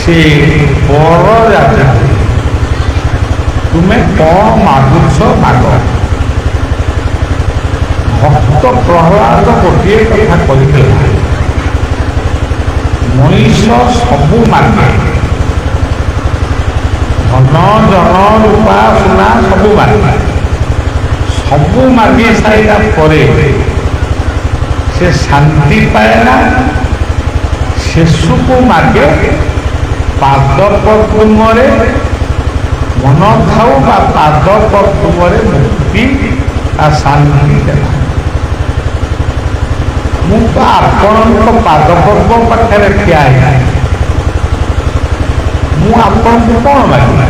ସେ ବର ରାଜା ତୁମେ କଣ ମାଗୁଛ ମାଗ। ଭକ୍ତ ପ୍ରହ୍ଲାଦ ଗୋଟିଏ କଥା କହିଥିଲା, ମଣିଷ ସବୁ ମାଗେ, ଧନ ଜନ ରୂପା ସୁନା ସବୁ ମାଗେ। ସବୁ ମାଗି ସାରିଲା ପରେ ସେ ଶାନ୍ତି ପାଏ ନା, ଶେଷକୁ ମାଗେ ପାଦ ପଦ୍ମରେ ମନ ଥାଉ ବା ପାଦ ପଦ୍ମରେ ମୁକ୍ତି ବା ଶାନ୍ତି ଦେଲା। ମୁଁ ତ ଆପଣଙ୍କ ପାଦ ପଦ୍ମ ପାଖରେ ଠିଆ ହେଇ, ମୁଁ ଆପଣଙ୍କୁ କଣ ମାଗିବି?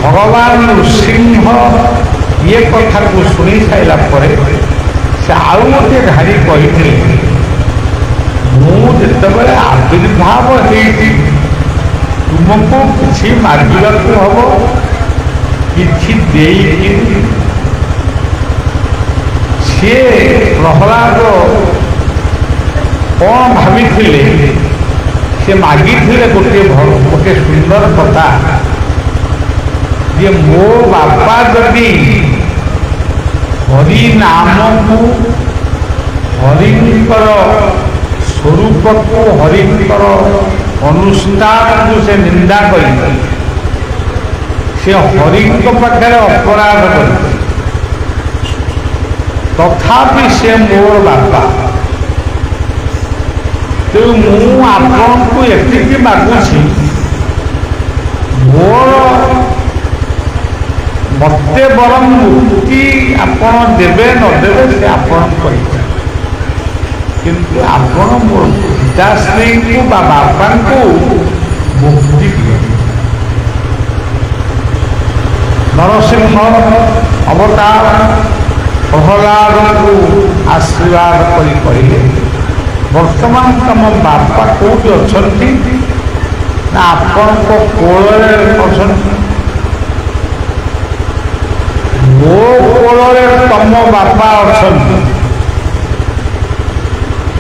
ଭଗବାନ ନୃସିଂହ ଇଏ କଥାକୁ ଶୁଣି ସାରିଲା ପରେ ସେ ଆଉ ଗୋଟିଏ ଧାଡ଼ି କହିଥିଲେ, ମୁଁ ଯେତେବେଳେ ଆବିର୍ଭାବ ହେଇଛି ତୁମକୁ କିଛି ମାଗିବାକୁ ହବ, କିଛି ଦେଇକି। ସିଏ ପ୍ରହ୍ଲାଦ କଣ ଭାବିଥିଲେ, ସେ ମାଗିଥିଲେ ଗୋଟିଏ ସୁନ୍ଦର କଥା ଯେ ମୋ ବାପା ଯଦି ହରି ନାମକୁ, ହରିଙ୍କର ସ୍ୱରୂପକୁ, ହରିଙ୍କର ଅନୁଷ୍ଠାନକୁ ସେ ନିନ୍ଦା କରିବେ, ସେ ହରିଙ୍କ ପାଖରେ ଅପରାଧ କରିବେ, ତଥାପି ସେ ମୋର ବାପା। ତେଣୁ ମୁଁ ଆପଣଙ୍କୁ ଏତିକି ମାଗୁଛି, ମତେ ବରଂ ମୁକ୍ତି ଆପଣ ଦେବେ ନ ଦେବେ ସେ ଆପଣ କହିବେ, କିନ୍ତୁ ଆପଣ ମୋ ପିତାଶ୍ରୀଙ୍କୁ ବା ବାପାଙ୍କୁ ମୁକ୍ତି ଦିଅନ୍ତି। ନରସିଂହ ଅବତାର ପ୍ରହ୍ଲାଦଙ୍କୁ ଆଶୀର୍ବାଦ କରି କହିଲେ, ବର୍ତ୍ତମାନ ତମ ବାପା କୋଉଠି ଅଛନ୍ତି ନା ଆପଣଙ୍କ କୋଳରେ ଅଛନ୍ତି। ମୋ କୋଳରେ ତମ ବାପା ଅଛନ୍ତି,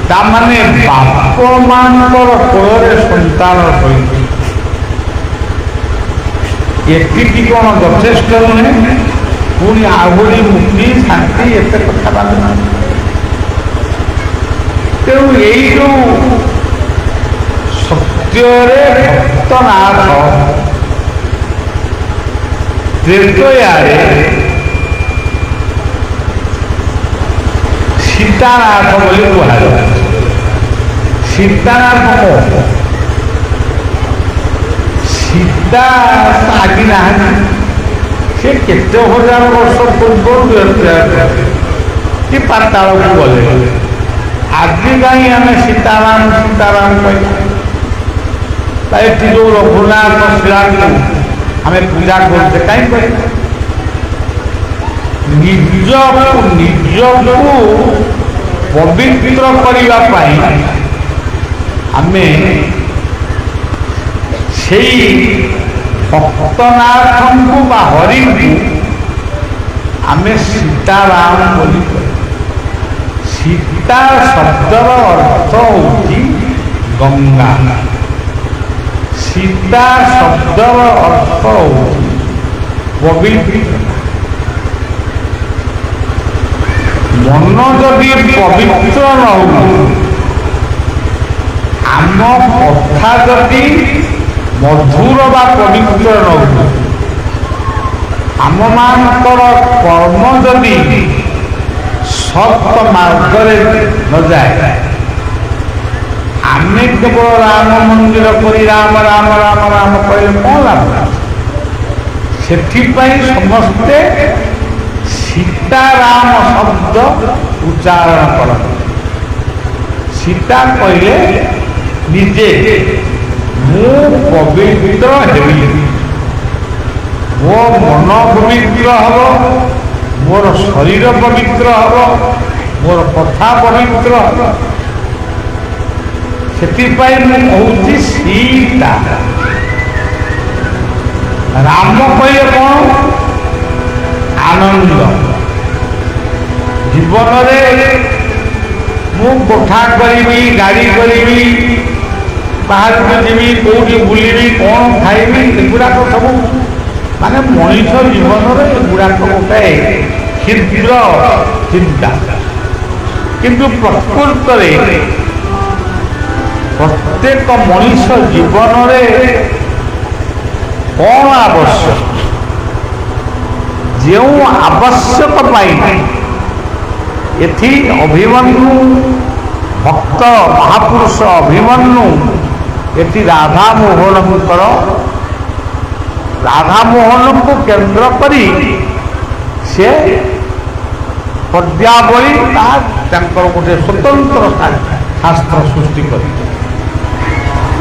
ତାମାନେ ବାପ ମାନଙ୍କର କୋଳରେ ସନ୍ତାନ ରହିଛି। ଏତିକି କଣ ଯଥେଷ୍ଟ ନୁହେଁ? ପୁଣି ଆହୁରି ମୁକ୍ତି ଶାନ୍ତି ଏତେ କଥା ବାନ୍ଧୁ। ତେଣୁ ଏଇ ଯୋଉ ସତ୍ୟରେ ଭକ୍ତନାଥ ତ୍ରେତୟାରେ ସୀତାନାଥ ବୋଲି କୁହାଯାଏ। ସୀତାନାଥ କଣ? ସୀତା ଆଜି ନାହାନ୍ତି, ସେ କେତେ ହଜାର ବର୍ଷ ପୂର୍ବରୁ କି ପାତାଳକୁ ଗଲେ। ଆଜି କାହିଁ ଆମେ ସୀତାରାମ ସୀତାରାମ କହିବା? ଏଠି ଯୋଉ ରଘୁନାଥ ଶିଳାଙ୍କୁ ଆମେ ପୂଜା କରୁଛେ କାହିଁ କହିବା? ନିଜକୁ ପବିତ୍ର କରିବା ପାଇଁ ଆମେ ସେଇ ଭକ୍ତନାଥଙ୍କୁ ବା ହରିଙ୍କୁ ଆମେ ସୀତାରାମ ବୋଲି କହିବା। ସୀତା ଶବ୍ଦର ଅର୍ଥ ହେଉଛି ଗଙ୍ଗା। ସୀତା ଶବ୍ଦର ଅର୍ଥ ହେଉଛି ପବିତ୍ର। ମନ ଯଦି ପବିତ୍ର ନ ହଉ, ଆମ କଥା ଯଦି ମଧୁର ବା ପବିତ୍ର ନ ହଉ, ଆମମାନଙ୍କର କର୍ମ ଯଦି ସତ ମାର୍ଗରେ ନ ଯାଏ, ଆମେ କେବଳ ରାମ ମନ୍ଦିର କରି ରାମ ରାମ ରାମ ରାମ କହିଲେ କଣ ଲାଭ? ସେଥିପାଇଁ ସମସ୍ତେ ସୀତାରାମ ଶବ୍ଦ ଉଚ୍ଚାରଣ କରନ୍ତି। ସୀତା କହିଲେ ନିଜେ ମୁଁ ପବିତ୍ର ହେବି, ମୋ ମନ ପବିତ୍ର ହବ, ମୋର ଶରୀର ପବିତ୍ର ହବ, ମୋର କଥା ପବିତ୍ର ହବ। ସେଥିପାଇଁ ମୁଁ କହୁଛି ସୀତା। ରାମ କହିଲେ କଣ? ଆନନ୍ଦ। ଜୀବନରେ ମୁଁ କୋଠା କରିବି, ଗାଡ଼ି କରିବି, ବାହାରକୁ ଯିବି, କୋଉଠି ବୁଲିବି, କ'ଣ ଖାଇବି, ଏଗୁଡ଼ାକ ସବୁ ମାନେ ମଣିଷ ଜୀବନରେ ଏଗୁଡ଼ାକ ଗୋଟାଏ କ୍ଷୁଦ୍ର ଚିନ୍ତା। କିନ୍ତୁ ପ୍ରକୃତରେ ପ୍ରତ୍ୟେକ ମଣିଷ ଜୀବନରେ କ'ଣ ଆବଶ୍ୟକ, ଯେଉଁ ଆବଶ୍ୟକ ପାଇଁ ଏଠି ଅଭିମନ୍ୟୁ ଭକ୍ତ ମହାପୁରୁଷ ଅଭିମନ୍ୟୁ ଏଠି ରାଧାମୋହନଙ୍କୁ କେନ୍ଦ୍ର କରି ସେ ପଦ୍ୟାବଳୀ ତାଙ୍କର ଗୋଟେ ସ୍ୱତନ୍ତ୍ର ଶାସ୍ତ୍ର ସୃଷ୍ଟି କରିଥିଲେ।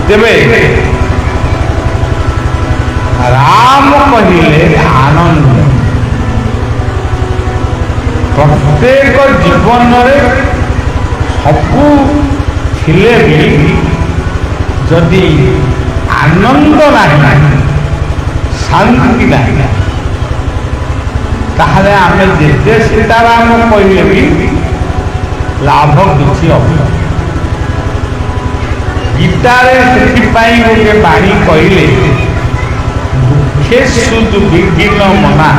ତେବେ ରାମ କହିଲେ ଆନନ୍ଦ। ପ୍ରତ୍ୟେକ ଜୀବନରେ ସବୁ ଥିଲେ ବି ଯଦି ଆନନ୍ଦ ନାହିଁ, ଶାନ୍ତି ନାହିଁ, ତାହେଲେ ଆମେ ଯେତେ ସୀତାରାମ କହିଲେ ବି ଲାଭ କିଛି ହବ। ଗୀତାରେ ସେଥିପାଇଁ ଗୋଟେ ବାଣୀ କହିଲେ, ଦୁଃଖେଷୁ ଦୁର୍ବିଘ୍ନ ମନା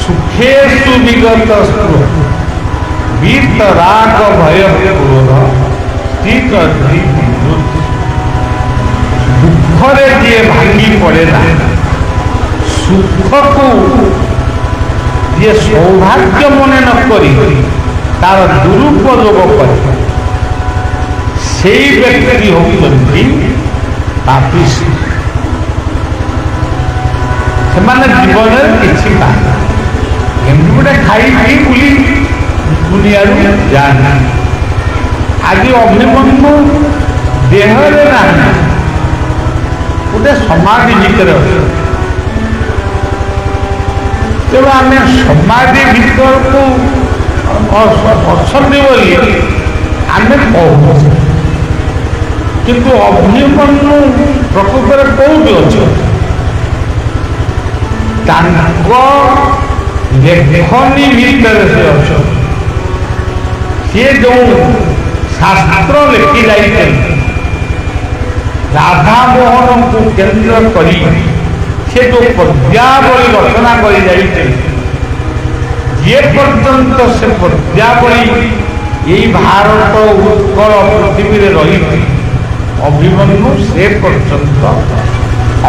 ସୁଖେଷୁ ବିଗତ ସ୍ପୃହ ବିତରାଗ ଭୟ କ୍ରୋଧ ସ୍ଥିତ ଦୁଃଖରେ ଯିଏ ଭାଙ୍ଗି ପଡ଼େ ନା, ସୁଖକୁ ଯିଏ ସୌଭାଗ୍ୟ ମନେ ନ କରି ତାର ଦୁରୁପଯୋଗ କରେ, ସେଇ ବ୍ୟକ୍ତି ହେଉଛନ୍ତି ପାପୀ। ସେମାନେ ଜୀବନରେ କିଛି ପାଆନ୍ତି, ଏମିତି ଗୋଟେ ଖାଇ ପିଇ ବୁଲି ଦୁନିଆରୁ ଯାଆନ୍ତି। ଆଜି ଅଭିମନ୍ୟୁ ଦେହରେ ନାହିଁ, ଗୋଟେ ସମାଧି ଭିତରେ ଅଛି। ତେଣୁ ଆମେ ସମାଧି ଭିତରକୁ ଅଛନ୍ତି ବୋଲି ଆମେ କହୁଛେ, କିନ୍ତୁ ଅଭିମନ୍ୟୁ ପ୍ରକୃତରେ କୋଉଠି ଅଛନ୍ତି? ତାଙ୍କ ଲେଖନୀ ଭିତରେ ସେ ଅଛନ୍ତି। ସିଏ ଯେଉଁ ଶାସ୍ତ୍ର ଲେଖି ଯାଇଛନ୍ତି, ରାଧାମୋହନଙ୍କୁ କେନ୍ଦ୍ର କରି ସେ ଯେଉଁ ପଦ୍ୟାବଳୀ ରଚନା କରି ଯାଇଛନ୍ତି, ଯେ ପର୍ଯ୍ୟନ୍ତ ସେ ପଦ୍ୟାବଳୀ ଏଇ ଭାରତ ଉତ୍କଳ ପୃଥିବୀରେ ରହିଛି, ଅଭିମନ୍ୟୁ ସେ ପର୍ଯ୍ୟନ୍ତ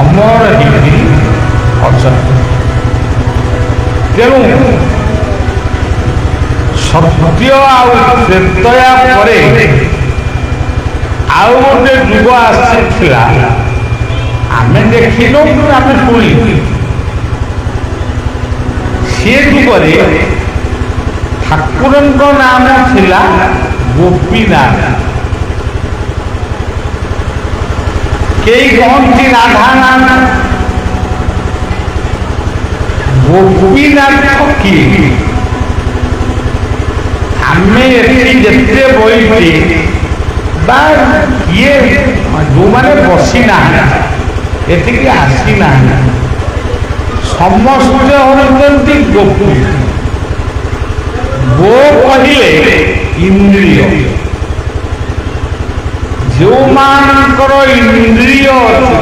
ଅମର ହେଇକି ଅଛନ୍ତି। ତେଣୁ ସତ୍ୟ ଆଉ ତ୍ରେତୟା ପରେ ଆଉ ଗୋଟେ ଯୁଗ ଆସିଥିଲା, ଆମେ ଦେଖିନୁ, ଆମେ ଶୁଣିଛୁ। ସେ ଯୁଗରେ ଠାକୁରଙ୍କ ନାମ ଥିଲା ଗୋପୀନାଥ। କେହି କହନ୍ତି ରାଧା ନାମ। ଗୋପୀନାଥ କିଏ? ଆମେ ଏଠି ଯେତେ ବଇଛେ ବା କିଏ ଯେଉଁମାନେ ବସିନାହାନ୍ତି, ଏଠିକି ଆସିନାହାନ୍ତି, ସମସ୍ତେ ହେଉଛନ୍ତି ଗୋପୀ। ଗୋ କହିଲେ ଇନ୍ଦ୍ରିୟ। ଯେଉଁମାନଙ୍କର ଇନ୍ଦ୍ରିୟ ଅଛି,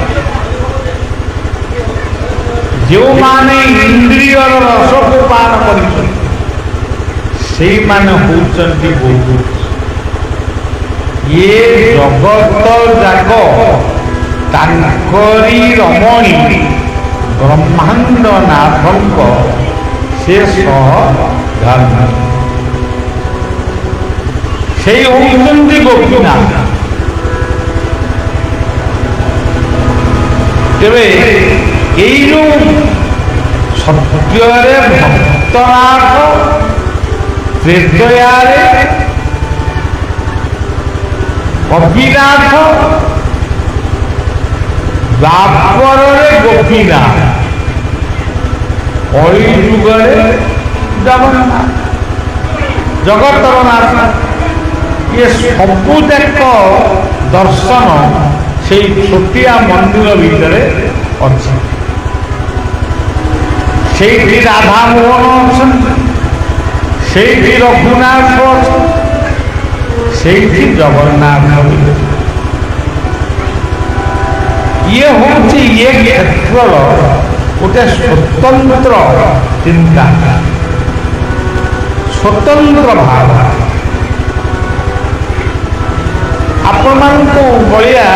ଯେଉଁମାନେ ଇନ୍ଦ୍ରିୟର ରସକୁ ପାନ କରିଛନ୍ତି, ସେଇମାନେ ହେଉଛନ୍ତି ଗୋପୀ। ଇଏ ଜଗତ ଯାକ ତାଙ୍କରି ରମଣୀ ବ୍ରହ୍ମାଣ୍ଡ ନାଥଙ୍କ ସେ ସହ ଧର୍ମ। ସେଇ ହେଉଛନ୍ତି ଗୋପୀନାଥ। ତେବେ ଏଇ ଯେଉଁ ସତ୍ୟରେ ଭକ୍ତନାଥ, ତ୍ରେତୟାରେ କବିନାଥ, ଦ୍ୱାପରରେ ଗୋପୀନାଥ, କଳି ଯୁଗରେ ଜଗନ୍ନାଥ, ଜଗତର ନାଥ। ଇଏ ସବୁ ଯାକ ଦର୍ଶନ ସେଇ ଛୋଟିଆ ମନ୍ଦିର ଭିତରେ ଅଛି। ସେଇଠି ରାଧାମୋହନ ଅଛନ୍ତି, ସେଇଠି ରଘୁନାଥ ଅଛନ୍ତି, ସେଇଠି ଜଗନ୍ନାଥ ଇଏ ହେଉଛି ଇଏ କ୍ଷେତ୍ରର ଗୋଟେ ସ୍ୱତନ୍ତ୍ର ଚିନ୍ତା, ସ୍ୱତନ୍ତ୍ର ଭାବ। ଆପଣମାନଙ୍କୁ ବଳିଆ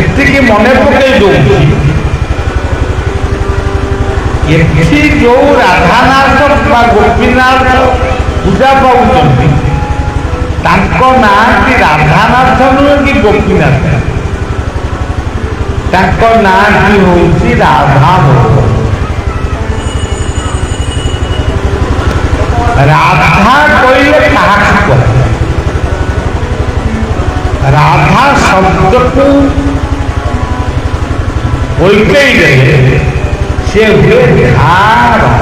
ଏତିକି ମନେ ପକାଇ ଦଉଛି, ଏଠି ଯୋଉ ରାଧାନାଥ ବା ଗୋପୀନାଥ ପୂଜା ପାଉଛନ୍ତି ତାଙ୍କ ନାଁ କି ରାଧାନାଥ ନୁହେଁ କି ଗୋପୀନାଥ, ତାଙ୍କ ନାଁଟି ହେଉଛି ରାଧା। ରାଧା କହିଲେ କାହାକୁ କହ? ରାଧା ଶବ୍ଦକୁ ଓଲଟେଇ ଦେଲେ ସେ ହୁଏ ଧାରା।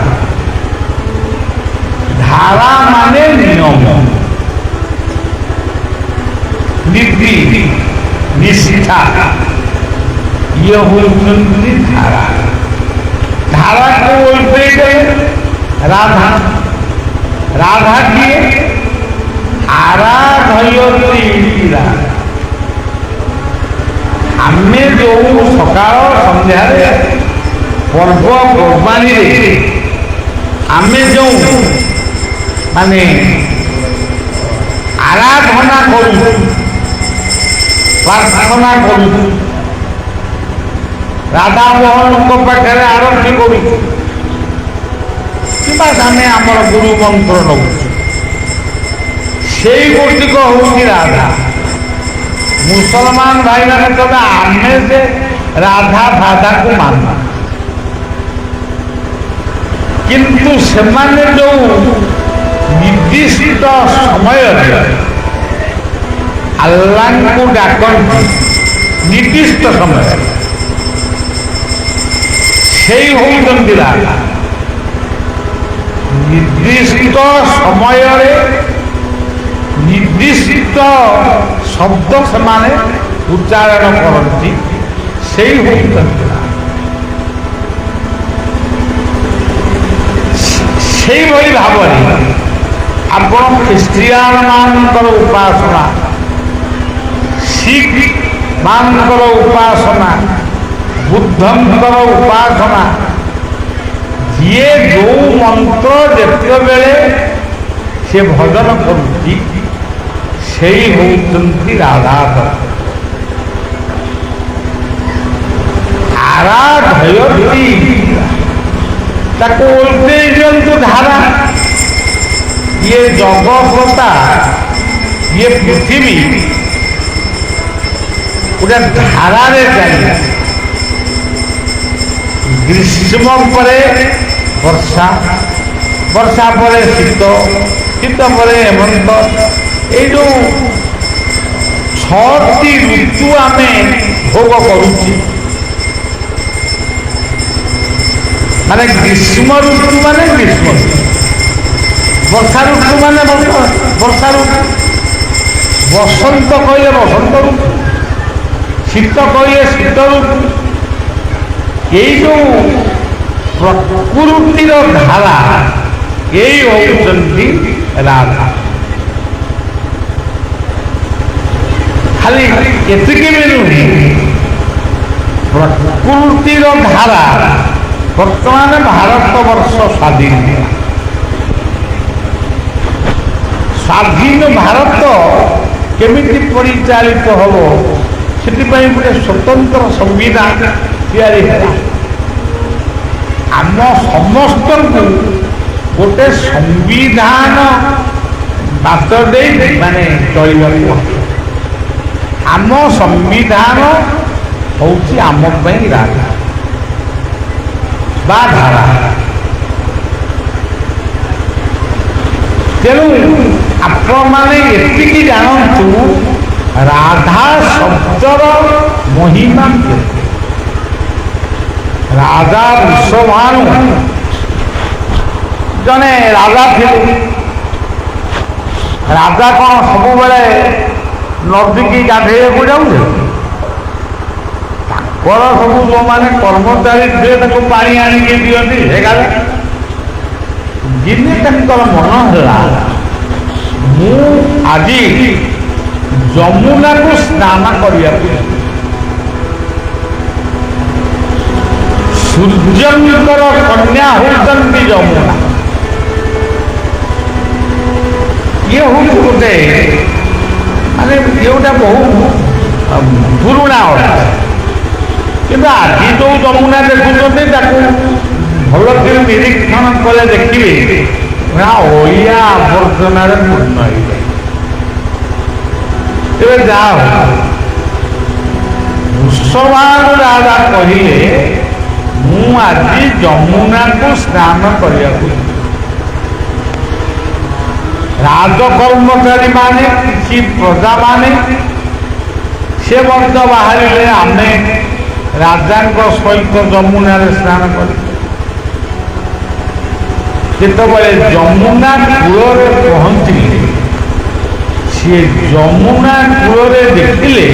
ଧାରା ମାନେ ନିୟମ, ନୀତି, ନିଷ୍ଠା, ଇଏ ହେଉଛନ୍ତି ଧାରା। ଧାରାକୁ ଓଲଟେଇ ଦେଲେ ରାଧା। ରାଧା କିଏ? ଆରାଧୟତି। ଆମେ ଯୋଉ ସକାଳ ସନ୍ଧ୍ୟାରେ ପର୍ବପର୍ବାଣୀରେ ଆମେ ଯୋଉ ମାନେ ଆରାଧନା କରୁଛୁ, ପ୍ରାର୍ଥନା କରୁଛୁ, ରାଧା ମୋହନଙ୍କ ପାଖରେ ଆରତି କରୁଛୁ, କିମ୍ବା ଆମେ ଆମର ଗୁରୁ ମନ୍ତ୍ର ନେଉଛୁ, ସେଇ ଗୋଟିକ ହେଉଛି ରାଧା। ମୁସଲମାନ ଭାଇମାନେ କହିବେ ଆମେ ଯେ ରାଧା ଫାଧାକୁ ମାନୁ, କିନ୍ତୁ ସେମାନେ ଯୋଉ ନିର୍ଦ୍ଦିଷ୍ଟ ସମୟରେ ଆଲ୍ଲାହଙ୍କୁ ଡାକନ୍ତି, ନିର୍ଦ୍ଦିଷ୍ଟ ସମୟରେ, ସେଇ ହେଉଛନ୍ତି ରାଧା। ନିର୍ଦ୍ଦିଷ୍ଟ ସମୟରେ ନିର୍ଦ୍ଦିଷ୍ଟ ଶବ୍ଦ ସେମାନେ ଉଚ୍ଚାରଣ କରନ୍ତି, ସେଇ ହେଉଛନ୍ତି। ସେଇଭଳି ଭାବରେ ଆପଣ ଖ୍ରୀଷ୍ଟିଆନ ମାନଙ୍କର ଉପାସନା, ଶିଖ ମାନଙ୍କର ଉପାସନା, ବୁଦ୍ଧଙ୍କର ଉପାସନା, ଯିଏ ଯୋଉ ମନ୍ତ୍ର ଯେତେବେଳେ ସେ ଭଜନ କରୁଛି ସେଇ ହେଉଛନ୍ତି ରାଧା। ଆରାଧୟତି, ତାକୁ ଓଲଟେଇ ଦିଅନ୍ତୁ ଧାରା। ଇଏ ଜଗତଟା, ଇଏ ପୃଥିବୀ ଗୋଟେ ଧାରାରେ ଚାଲିଲା। ଗ୍ରୀଷ୍ମ ପରେ ବର୍ଷା, ବର୍ଷା ପରେ ଶୀତ, ଶୀତ ପରେ ହେମନ୍ତ, এই ଯେଉଁ 6ଟି ଋତୁ ଆମେ ଭୋଗ କରୁଛୁ, ମାନେ ଗ୍ରୀଷ୍ମ ଋତୁ ମାନେ ଗ୍ରୀଷ୍ମ ଋତୁ, ବର୍ଷା ଋତୁ ମାନେ ବର୍ଷା ଋତୁ, ବସନ୍ତ କହିଲେ ବସନ୍ତ ଋତୁ, ଶୀତ କହିଲେ ଶୀତ ଋତୁ। এই ଯେଉଁ ପ୍ରକୃତିର ଧାରା, এই ହେଉଛନ୍ତି ରାଧା। ଖାଲି ଏତିକି ବି ନୁହେଁ, ପ୍ରକୃତିର ଧାରା। ବର୍ତ୍ତମାନ ଭାରତ ବର୍ଷ ସ୍ୱାଧୀନ ହେଲା। ସ୍ୱାଧୀନ ଭାରତ କେମିତି ପରିଚାଳିତ ହେବ, ସେଥିପାଇଁ ଗୋଟେ ସ୍ୱତନ୍ତ୍ର ସମ୍ବିଧାନ ତିଆରି ହେଲା। ଆମ ସମସ୍ତଙ୍କୁ ଗୋଟେ ସମ୍ବିଧାନ ବାଟ ଦେଇ ମାନେ ଚଳିବାକୁ। ଆମ ସମ୍ବିଧାନ ହେଉଛି ଆମ ପାଇଁ ରାଧା ବା ଧାରା। ତେଣୁ ଆପଣମାନେ ଏତିକି ଜାଣନ୍ତୁ, ରାଧା ଶବ୍ଦର ମହିମା କେତେ। ରାଜା ବୃଷଭାନୁ ଜଣେ ରାଜା ଥିଲେ। ରାଜା କ'ଣ ସବୁବେଳେ ନଦୀକି ଗାଧେଇବାକୁ ଯାଉଥିଲେ? ତାଙ୍କର ସବୁ ଯେଉଁମାନେ କର୍ମଚାରୀ ଥିଲେ ତାକୁ ପାଣି ଆଣିକି ଦିଅନ୍ତି, ହେ ଗାଧେ। ଦିନେ ତାଙ୍କର ମନ ହେଲା ମୁଁ ଆଜି ଯମୁନାକୁ ସ୍ନାନ କରିବାକୁ ସୂର୍ଯ୍ୟଙ୍କର କନ୍ୟା ହେଉଛନ୍ତି ଯମୁନା। ଇଏ ହଉଛି ଗୋଟେ ମାନେ ଇଏଟା ବହୁ ପୁରୁଣା ଅର୍ଥ, କିନ୍ତୁ ଆଜି ଯୋଉ ଯମୁନା ଦେଖୁଛନ୍ତି ତାକୁ ଭଲ କରି ନିରୀକ୍ଷଣ କଲେ ଦେଖିବେ ଅଳିଆ ଆବର୍ଜନାରେ ପୂର୍ଣ୍ଣ ହେଇଯାଏ। ତେବେ ଯାହା ହଉ ବୃଷଭାନୁ ରାଜା କହିଲେ ମୁଁ ଆଜି ଯମୁନାକୁ ସ୍ନାନ କରିବାକୁ। ରାଜକର୍ମଚାରୀ ମାନେ କିଛି ପ୍ରଜା ମାନେ ସେ ମଧ୍ୟ ବାହାରିଲେ ଆମେ ରାଜାଙ୍କ ସହିତ ଯମୁନାରେ ସ୍ନାନ କରିବୁ। ଯେତେବେଳେ ଯମୁନା କୂଳରେ ପହଞ୍ଚିଲେ ସିଏ ଯମୁନା କୂଳରେ ଦେଖିଲେ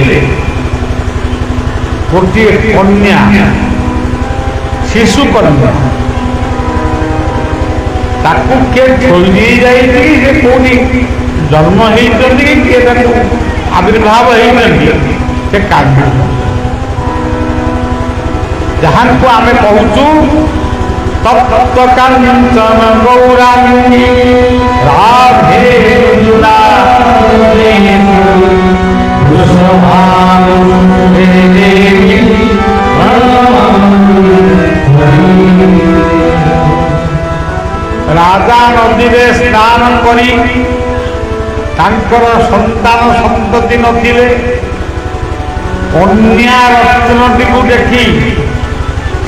ଗୋଟିଏ କନ୍ୟା, ଶିଶୁ କନ୍ୟା। ତାକୁ କିଏ ଥୋଇ ଦେଇ ଯାଇଛି କି ସେ କୋଉଠି ଜନ୍ମ ହେଇଛନ୍ତି କି କିଏ ତାକୁ ଆବିର୍ଭାବ ହେଇଛନ୍ତି, ସେ କାନ୍ଦ ଯାହାକୁ ଆମେ କହୁଛୁ ତପ୍ତ କାଞ୍ଚନ ଗୌରାଙ୍ଗୀ ରାଧେ ରାଜା ନଦୀରେ ସ୍ନାନ କରି ତାଙ୍କର ସନ୍ତାନ ସନ୍ତତି ନଥିଲେ କନ୍ୟା ରତ୍ନଟିକୁ ଦେଖି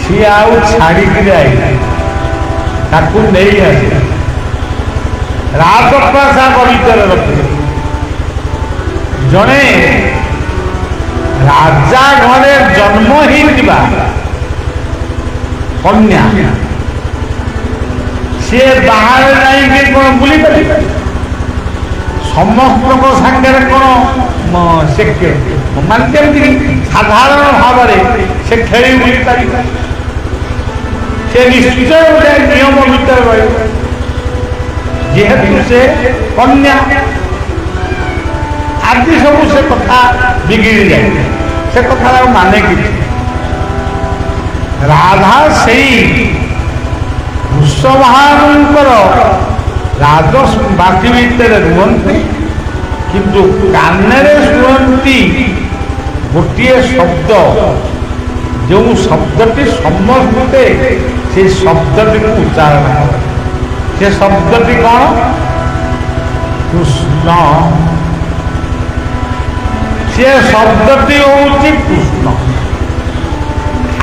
ସିଏ ଆଉ ଛାଡ଼ିକିରି ଆଇଲେ, ତାକୁ ନେଇ ଆସିଲେ ରାଜପ୍ରାସାଦ ଭିତରେ ରଖିଲେ। ଜଣେ ରାଜା ଘରେ ଜନ୍ମ ହେଇଥିବା କନ୍ୟା ସିଏ ବାହାରେ ଯାଇକି କଣ ବୁଲି ପାରିବେ? ସମସ୍ତଙ୍କ ସାଙ୍ଗରେ କଣ ସେ ମାନେ ଯେମିତି ସାଧାରଣ ଭାବରେ ସେ ଖେଳି ବୁଲି ପାରିବେ? ସେ ନିଶ୍ଚୟ ଗୋଟେ ନିୟମ ଭିତରେ ରହିବ। ଯେହେତୁ ସେ କନ୍ୟା, ଆଜି ସବୁ ସେ କଥା ବିଗିଡ଼ି ଯାଏ, ସେ କଥା ଆଉ ମାନେ କିଛି। ରାଧା ସେଇ ବୃଷଭାନୁଙ୍କର ରାଜବାଟୀ ଭିତରେ ରୁହନ୍ତି, କିନ୍ତୁ କାନରେ ଶୁଣନ୍ତି ଗୋଟିଏ ଶବ୍ଦ, ଯେଉଁ ଶବ୍ଦଟି ସମସ୍ତେ ସେ ଶବ୍ଦଟିକୁ ଉଚ୍ଚାରଣ କରେ। ସେ ଶବ୍ଦଟି କଣ? କୃଷ୍ଣ। ସେ ଶବ୍ଦଟି ହଉଛି କୃଷ୍ଣ।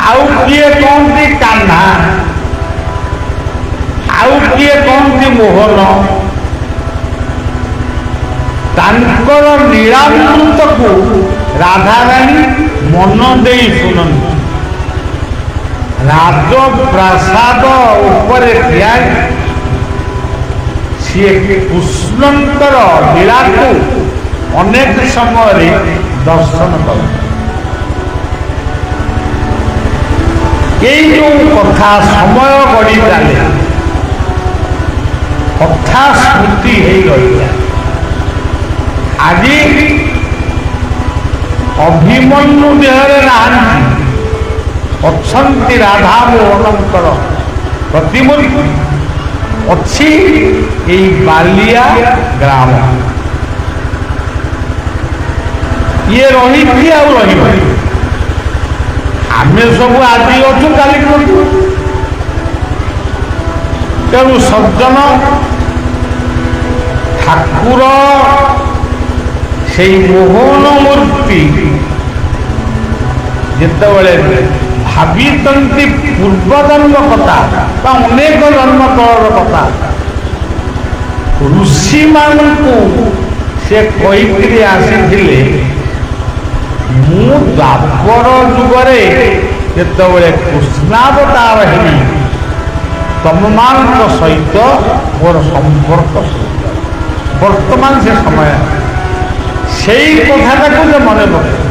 ଆଉ କିଏ କହନ୍ତି କାହ୍ନା, ଆଉ କିଏ କହନ୍ତି ମୋହନ। ତାଙ୍କର ନୀଳାମୃତକୁ ରାଧାରାଣୀ ମନ ଦେଇ ଶୁଣନ୍ତି। ରାଜପ୍ରାସାଦ ଉପରେ ଠିଆ ସିଏ କୃଷ୍ଣଙ୍କର ଲୀଳାକୁ ଅନେକ ସମୟରେ ଦର୍ଶନ କରନ୍ତି। ଏଇ ଯୋଉ କଥା ସମୟ ଗଡ଼ି ଚାଲେ, କଥା ସ୍ମୃତି ହେଇ ରହିଲା। ଆଜି ଅଭିମନ୍ୟୁ ଦେହରେ ନାହାନ୍ତି, ଅଛନ୍ତି ରାଧା ମୋହନଙ୍କର ପ୍ରତିମୂର୍ତ୍ତି ଅଛି ଏଇ ବାଲିଆ ଗ୍ରାମ। ଇଏ ରହିଛି ଆଉ ରହିବ। ଆମେ ସବୁ ଆଜି ଅଛୁ କାଲି କରିବୁ। ତେଣୁ ସଜ୍ଜନ ଠାକୁର ସେଇ ମୋହନ ମୂର୍ତ୍ତି ଯେତେବେଳେ ଭାବିଛନ୍ତି ପୂର୍ବଜନ୍ମ କଥା ବା ଅନେକ ଜନ୍ମ ତଳର କଥା, ଋଷିମାନଙ୍କୁ ସେ କହିକିରି ଆସିଥିଲେ ମୁଁ ଦ୍ୱାପର ଯୁଗରେ ଯେତେବେଳେ କୃଷ୍ଣାବତାର ହେବି ତମମାନଙ୍କ ସହିତ ମୋର ସମ୍ପର୍କ। ବର୍ତ୍ତମାନ ସେ ସମୟ ସେଇ କଥାଟାକୁ ସେ ମନେ ପକାଏ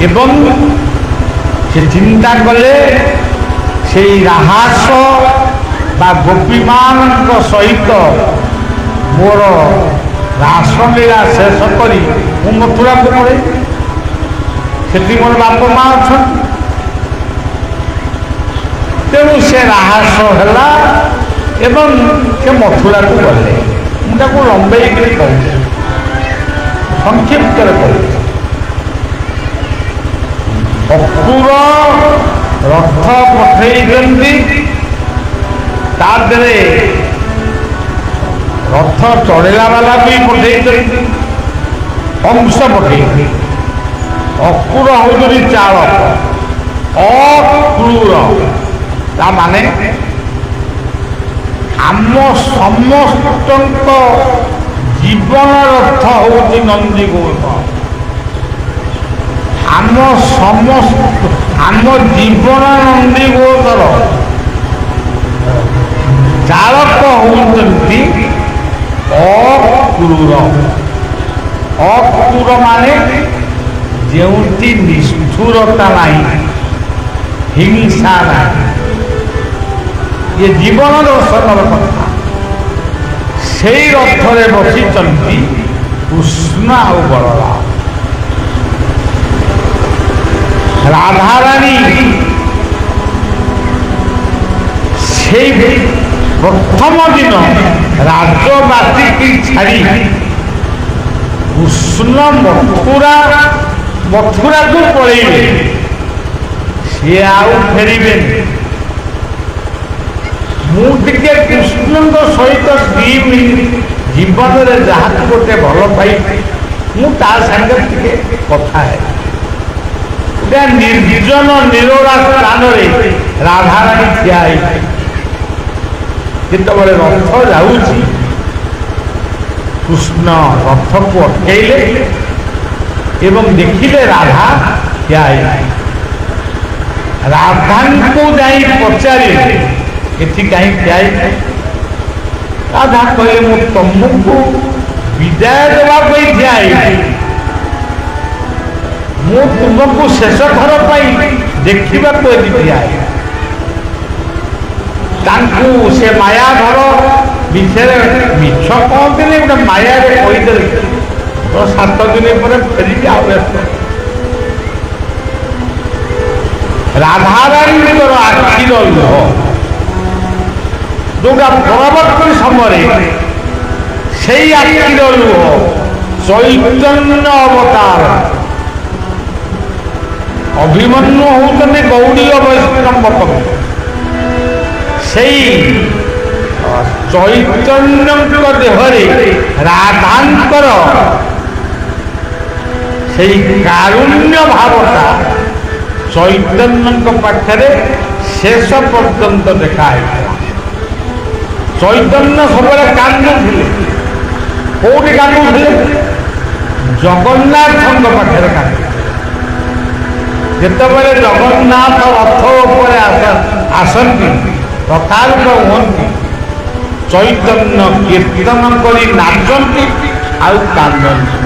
ଏବଂ ସେ ଚିନ୍ତା କଲେ ସେଇ ରାହାସ ବା ଗୋପୀମାନଙ୍କ ସହିତ ମୋର ରାସଲୀଳା ଶେଷ କରି ମୁଁ ମଥୁରାକୁ ପଳେଇ, ସେଠି ମୋର ବାପ ମା ଅଛନ୍ତି। ତେଣୁ ସେ ରାହାସ ହେଲା ଏବଂ ସେ ମଥୁରାକୁ ଗଲେ। ମୁଁ ତାକୁ ଲମ୍ବେଇକରି କହୁଛି, ସଂକ୍ଷିପ୍ତରେ କହୁଛି। ଅକ୍ରୁର ରଥ ପଠେଇଛନ୍ତି, ତା ଦେହରେ ରଥ ଚଢ଼ିଲା ବାଲା ବି ପଠେଇଛନ୍ତି, ଅଂଶ ପଠେଇଛନ୍ତି। ଅକ୍ରୁର ହେଉଛନ୍ତି ଚାଳକ, ଅକ୍ରୁର ତା ମାନେ ଆମ ସମସ୍ତଙ୍କ ଜୀବନ ରଥ ହେଉଛି ନନ୍ଦିଘୋଷ। ଆମ ଜୀବନ ନନ୍ଦିଘୋଷର ଚାଳକ ହେଉଛନ୍ତି ଅକ୍ରୁର। ଅକ୍ରୁର ମାନେ ଯେଉଁଠି ନିଷ୍ଠୁରତା ନାହିଁ, ହିଂସା ନାହିଁ। ये जीवन दर्शन कथा से रथरे बसिଛନ୍ତି कृष्ण ଆଉ बलराम। राधाराणी से प्रथम दिन राजबाटी की छाड़ी कृष्ण मथुरा को पलैबे, सी आउ फेरबे। मुझे कृष्ण सहित 2 मिनिट जीवन में जहाँ गोटे भल पाई मुझे कथा है। गोटे निर्जन निरोड़ा स्थान में राधाराणी ठिया जिते रथ जाऊँगी कृष्ण रथ को अटकैले एवं देखिले राधा ठिया राधा को जाई पचारे एथि कहीं ठिया। राधा कहे मु तुमको विदाय देवाई ठिया, मु तुमको शेष थर देखा ठिया। से मायाधर विषय मिछ कहते गोटे माया कहीदे तो 7 दिन पर फेरी राधाराणी आखिर लुह जोटा परवर्ती समय से आखिर लुह चैतन्य अवतार। अभिमन्यु होते गौड़ीय वैष्णव कवि, से चैतन्य देहरे राधांकर से कारुण्य भावटा चैतन्य पाखरे शेष पर्यंत देखाई। चैतन्य सब कांदुले, कौटी कांदुले जगन्नाथ पाखे कांदुले। जितेबाला जगन्नाथ रथ उपर आसती रथारूढ़ हुंती, चैतन्य कीर्तन कर नाचती आउ कांदती।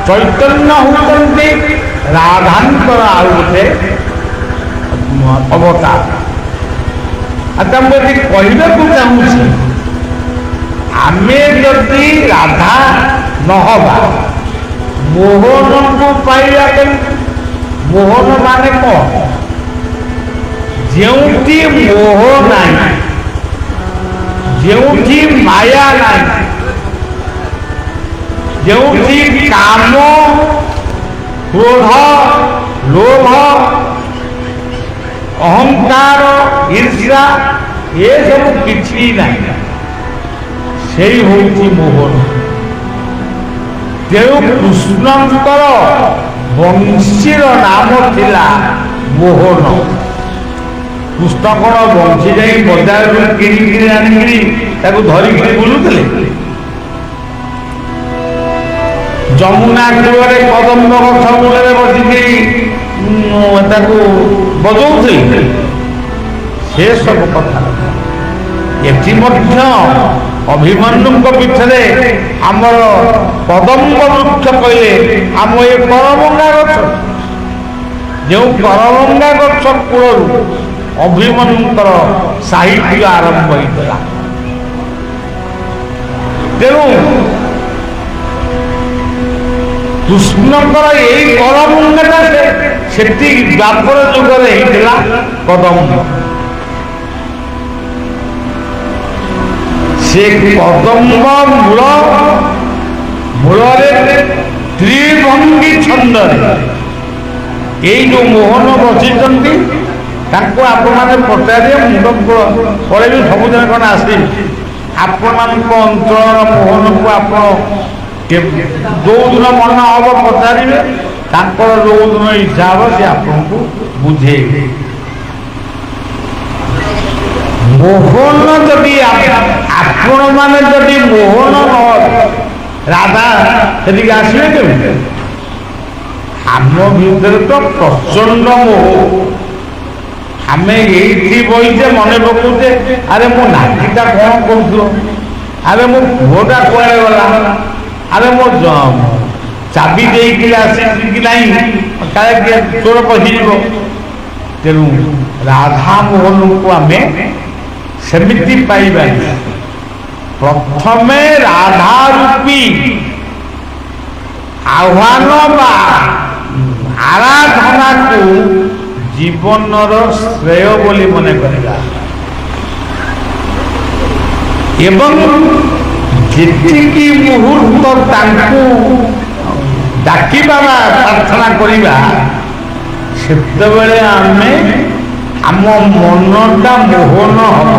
चैतन्य होती राधांकर आउ गोटे अवतार। मुझे कहवाक चाहूँगी आमे जदि राधा नहबा मोहन को पाइबा मोहन माने कौन? जेउठी मोह नहीं, जेउठी माया नहीं, जेउठी काम क्रोध लोभ अहंकार ईर्ष्या ये सब किछि नहीं, से होती मोहन। तेणु कृष्णंकर वंशीर नाम थिला मोहन। कृष्ण कौन बंशी जा बजार किणी आनिकी धरिक बुलूले? जमुना कूल कदम्ब गछ मूल बसिक बजौले से सब कथा। एटी अभिमन्यु पीठे आमर कदम्ब वृक्ष कहले आम ये करमंगा गछ, जो करमंगा गछ कूल अभिमन्युंकर साहित्य आरंभ होता। ତେଣୁ କୃଷ୍ଣଙ୍କର ଏଇ କରମୁଣ୍ଡଟା ସେଠି ଦ୍ୱାପର ଯୁଗରେ ହେଇଥିଲା କଦମ୍ବ। ସେ କଦମ୍ବ ମୂଳରେ ତ୍ରିଭଙ୍ଗୀ ଛନ୍ଦରେ ଏଇ ଯୋଉ ମୋହନ ବସିଛନ୍ତି ତାଙ୍କୁ ଆପଣମାନେ ପଚାରିବେ, ମୁଣ୍ଡ ପଳେଇବି ସବୁଦିନ କ'ଣ ଆସିବେ। ଆପଣମାନଙ୍କ ଅଞ୍ଚଳର ମୋହନକୁ ଆପଣ ଯୋଉଦିନ ମନ ହବ ପଚାରିବେ, ତାଙ୍କର ଯୋଉଦିନ ଇଚ୍ଛା ହବ ସେ ଆପଣଙ୍କୁ ବୁଝେଇବେ। ମୋହନ ଯଦି ଆପଣମାନେ ଯଦି ମୋହନ ରାଧା ସେଠିକି ଆସିବେ କେମିତି? ଆମ ଭିତରେ ତ ପ୍ରଚଣ୍ଡ ମୋହ। ଆମେ ଏଇଠି ବଇଛେ ମନେ ପକଉଛେ, ଆରେ ମୋ ନାତିଟା କ'ଣ କରୁଥିବ, ଆରେ ମୋ ପୁଅଟା କୁଆଡ଼େ ଗଲା, ଆରେ ମୋ ଚାବି ଦେଇକି ଆସିଛି କି ନାହିଁ, କାଳେ କିଏ ଚୋର ପଶିଯିବ। ତେଣୁ ରାଧା ମୋହନକୁ ଆମେ ସେମିତି ପାଇବାନି। ପ୍ରଥମେ ରାଧା ରୂପୀ ଆହ୍ୱାନ ବା ଆରାଧନାକୁ ଜୀବନର ଶ୍ରେୟ ବୋଲି ମନେ କରିବା ଏବଂ ଯେତିକି ମୁହୂର୍ତ୍ତ ତାଙ୍କୁ ଡାକିବା ବା ପ୍ରାର୍ଥନା କରିବା, ସେତେବେଳେ ଆମେ ଆମ ମନଟା ମୋହନ ହବ।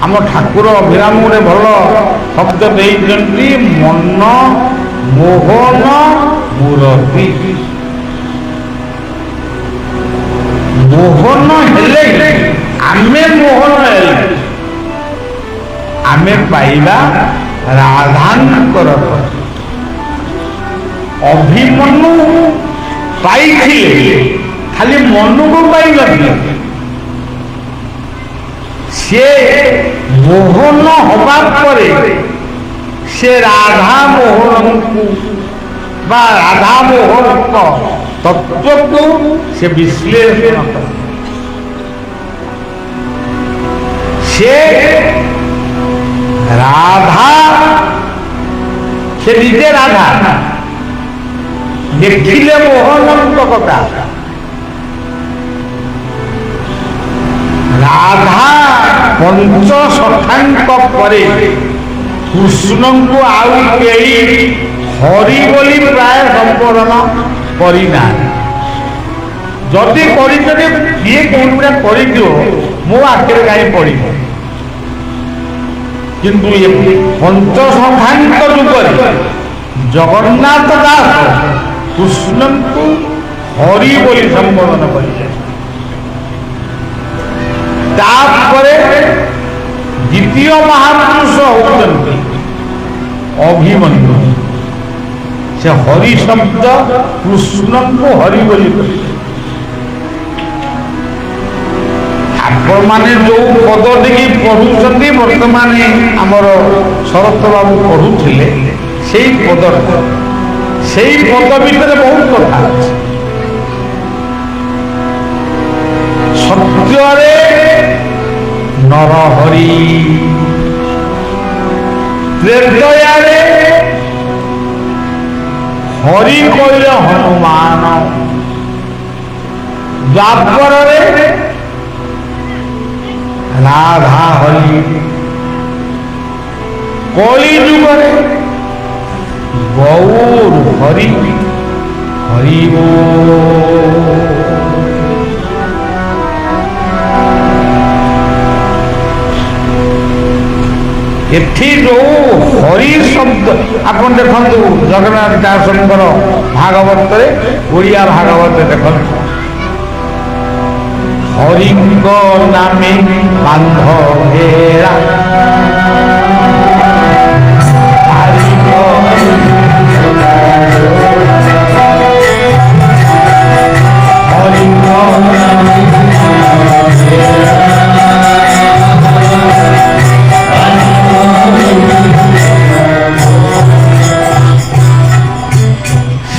ଆମ ଠାକୁର ଅଭିରାମ ଗୋଟେ ଭଲ ଶବ୍ଦ ଦେଇଛନ୍ତି, ମନ ମୋହନ ମୂରତି। ମୋହନ ହେଲେ ଆମେ ମୋହନ ହେଲେ ଆମେ ପାଇବା ରାଧାଙ୍କର। ଅଭିମନ୍ୟୁ ପାଇଥିଲେ, ଖାଲି ମନକୁ ପାଇନଥିଲେ, ସେ ମୋହନ ହବା ପରେ ସେ ରାଧା ମୋହନଙ୍କୁ ବା ରାଧା ମୋହନଙ୍କ ତତ୍ତ୍ୱକୁ ସେ ବିଶ୍ଳେଷଣ କଲେ। ସେ ରାଧା, ସେ ନିଜେ ରାଧା, ଦେଖିଲେ ମୋହନଙ୍କ କଥା। ରାଧା ପଞ୍ଚ ସଖାଙ୍କ ପରେ କୃଷ୍ଣଙ୍କୁ ଆଉ କେହି ହରି ବୋଲି ପ୍ରାୟ ସମ୍ବୋଧନ କରିନାହାନ୍ତି। ଯଦି କରିଛନ୍ତି, କିଏ କୋଉଟା କରିଦିଅ, ମୋ ଆଖିରେ କାହିଁ ପଡ଼ିବ। କିନ୍ତୁ ଏ ପଞ୍ଚସଖାଙ୍କ ଯୁଗରେ ଜଗନ୍ନାଥ ଦାସ କୃଷ୍ଣଙ୍କୁ ହରି ବୋଲି ସମ୍ବୋଧନ କରିଥିଲେ। ତାପରେ ଦ୍ୱିତୀୟ ମହାପୁରୁଷ ହେଉଛନ୍ତି ଅଭିମନ୍ୟୁ। ସେ ହରି ଶବ୍ଦ କୃଷ୍ଣଙ୍କୁ ହରି ବୋଲି କହିଲେ। ଆପଣମାନେ ଯୋଉ ପଦଟିକି ପଢୁଛନ୍ତି, ବର୍ତ୍ତମାନ ଆମର ଶରତ ବାବୁ ପଢୁଥିଲେ ସେଇ ପଦଟା, ସେଇ ପଦ ଭିତରେ ବହୁତ କଥା ଅଛି। ସତ୍ୟରେ ନରହରି, ତ୍ରେତୟାରେ ହରି କହିଲେ ହନୁମାନ, ଦ୍ୱାପରରେ ରାଧା ହରି, କଳି ଯୁଗରେ ଗୌର ହରି ହରି ବୋଲ। ଏଠି ଯୋଉ ହରି ଶବ୍ଦ ଆପଣ ଦେଖନ୍ତୁ, ଜଗନ୍ନାଥ ଦାସଙ୍କର ଭାଗବତରେ, ଓଡ଼ିଆ ଭାଗବତରେ ଦେଖନ୍ତୁ, ହରିଙ୍କ ନାମେ ବାନ୍ଧ ଘେରା,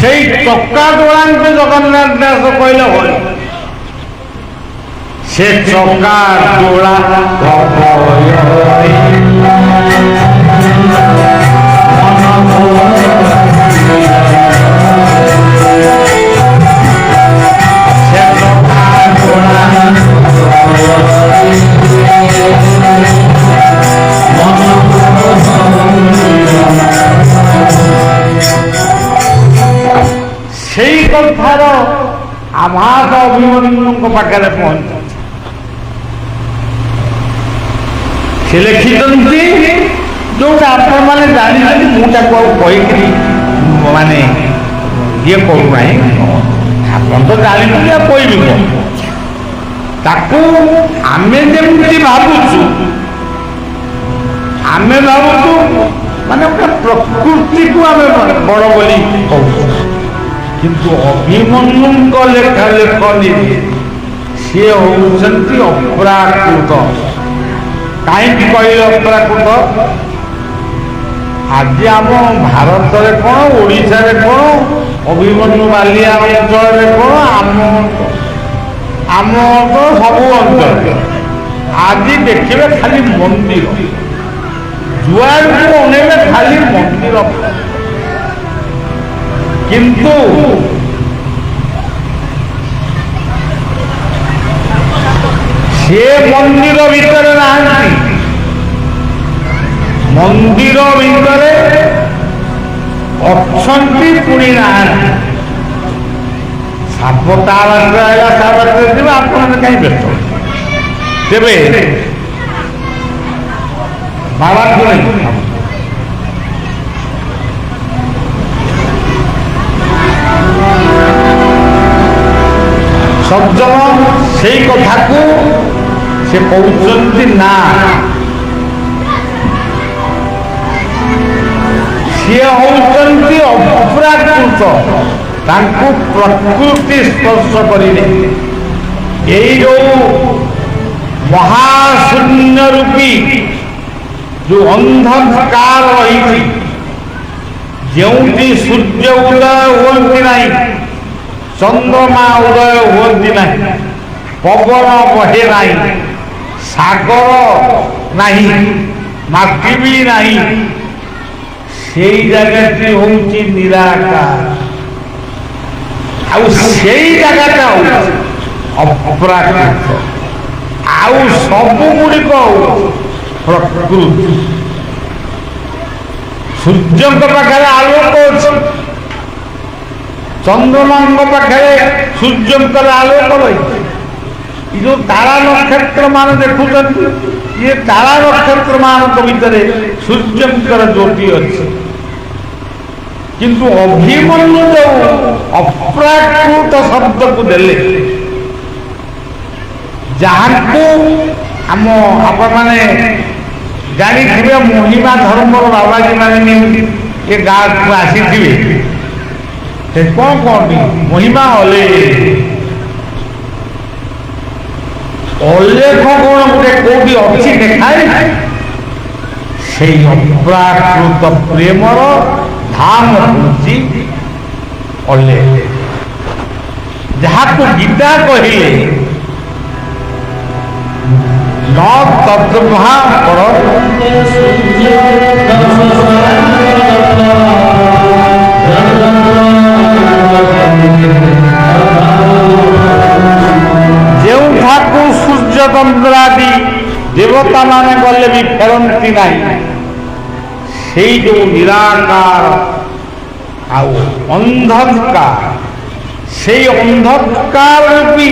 সেই চক্কা দোড়ানকে জগন্নাথ দাস কইলে হয়, সে চক্কা দোড়া କଥାର ଆଭାସ ଅଭିମନ୍ୟୁଙ୍କ ପାଖରେ ପହଞ୍ଚୁଛି। ସେ ଲେଖିଛନ୍ତି ଯୋଉଟା ଆପଣମାନେ ଜାଣିଛନ୍ତି, ମୁଁ ତାକୁ ଆଉ କହିକିରି ମାନେ ଇଏ କରୁନାହିଁ, ଆପଣ ତ ଜାଣିଛନ୍ତି ଆଉ କହିବି କଣ। ତାକୁ ଆମେ ଯେମିତି ଭାବୁଛୁ, ଆମେ ଭାବୁଛୁ ମାନେ ପ୍ରକୃତିକୁ ଆମେ ବଡ଼ ବୋଲି କହୁଛୁ, କିନ୍ତୁ ଅଭିମନ୍ୟୁଙ୍କ ଲେଖନୀରେ ସିଏ ହେଉଛନ୍ତି ଅପ୍ରାକୃତ। କାହିଁକି କହିଲେ ଅପ୍ରାକୃତ? ଆଜି ଆମ ଭାରତରେ କ'ଣ, ଓଡ଼ିଶାରେ କ'ଣ, ଅଭିମନ୍ୟୁ ବାଲିଆ ଅଞ୍ଚଳରେ କ'ଣ, ଆମ ତ ସବୁ ଅଞ୍ଚଳରେ ଆଜି ଦେଖିବେ ଖାଲି ମନ୍ଦିର, ଯୁଆଡ଼କୁ ଅନେଇବେ ଖାଲି ମନ୍ଦିର। କିନ୍ତୁ ସେ ମନ୍ଦିର ଭିତରେ ନାହାନ୍ତି, ମନ୍ଦିର ଭିତରେ ଅଛନ୍ତି ପୁଣି ନାହାନ୍ତି। ସାପ ତା ବାଟରେ ଆଇଲା, ତା ବାଟରେ ଯିବ, ଆପଣମାନେ କାହିଁ ବ୍ୟସ୍ତ? ତେବେ ବାବାଙ୍କୁ ସଜ୍ଜନ ସେଇ କଥାକୁ ସେ କହୁଛନ୍ତି ନା, ସିଏ ହଉଛନ୍ତି ଅପ୍ରାକୃତ, ତାଙ୍କୁ ପ୍ରକୃତି ସ୍ପର୍ଶ କରିନି। ଏଇ ଯୋଉ ମହାଶୂନ୍ୟ ରୂପୀ ଯୋଉ ଅନ୍ଧକାର ରହିଛି, ଯେଉଁଠି ସୂର୍ଯ୍ୟ ଉଦୟ ହୁଅନ୍ତି ନାହିଁ, ଚନ୍ଦ୍ରମା ଉଦୟ ହୁଅନ୍ତି ନାହିଁ, ପବନ ବହେ ନାହିଁ, ସାଗର ନାହିଁ, ମାଟି ବି ନାହିଁ, ସେଇ ଜାଗାଟି ହଉଛି ନିରାକାର। ଆଉ ସେଇ ଜାଗାଟା ହଉଛି ଅପ୍ରାକୃତ, ଆଉ ସବୁ ଗୁଡ଼ିକ ପ୍ରକୃତି। ସୂର୍ଯ୍ୟଙ୍କ ପାଖରେ ଆଲୋକ ଅଛି, ଚନ୍ଦ୍ରମାଙ୍କ ପାଖରେ ସୂର୍ଯ୍ୟଙ୍କର ଆଲୋକ ରହିଛି। ଏ ଯୋଉ ତାରା ନକ୍ଷତ୍ର ମାନ ଦେଖୁଛନ୍ତି, ଇଏ ତାରା ନକ୍ଷତ୍ର ମାନଙ୍କ ଭିତରେ ସୂର୍ଯ୍ୟଙ୍କର ଜ୍ୟୋତି ଅଛି। କିନ୍ତୁ ଅଭିମନ୍ୟୁ ଯୋଉ ଅପ୍ରାକୃତ ଶବ୍ଦକୁ ଦେଲେ, ଯାହାକୁ ଆପଣମାନେ ଜାଣିଥିବେ, ମହିମା ଧର୍ମର ବାବାଜୀ ମାନେ ଏ ଗାଁକୁ ଆସିଥିବେ, ସେ କ'ଣ କହନ୍ତି? ମହିମା ଅଲେଖ କ'ଣ ଗୋଟେ କୋଉଠି ଅଛି ଦେଖାଏ, ସେଇ ଅପ୍ରାକୃତ ପ୍ରେମର ଧାମ ହଉଛି ଅଲେଖ, ଯାହାକୁ ଗୀତା କହିଲେ न तद्भापर ଯେଉଁଠାକୁ ସୂର୍ଯ୍ୟ ଚନ୍ଦ୍ରାଦି ଦେବତା ମାନେ ଗଲେ ବି ଫେରନ୍ତି ନାହିଁ, ସେଇ ଯୋଉ ନିରାକାର ଆଉ ଅନ୍ଧକାର, ସେଇ ଅନ୍ଧକାର ରୂପୀ